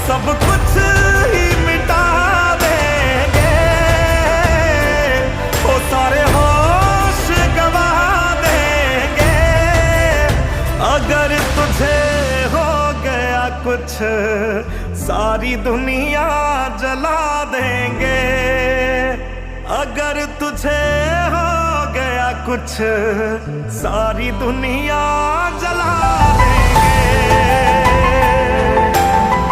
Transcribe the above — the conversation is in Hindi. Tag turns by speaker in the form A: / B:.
A: सब कुछ ही मिटा देंगे, वो सारे होश गवा देंगे। अगर तुझे हो गया कुछ सारी दुनिया जला देंगे। अगर तुझे हो गया कुछ सारी दुनिया जला देंगे।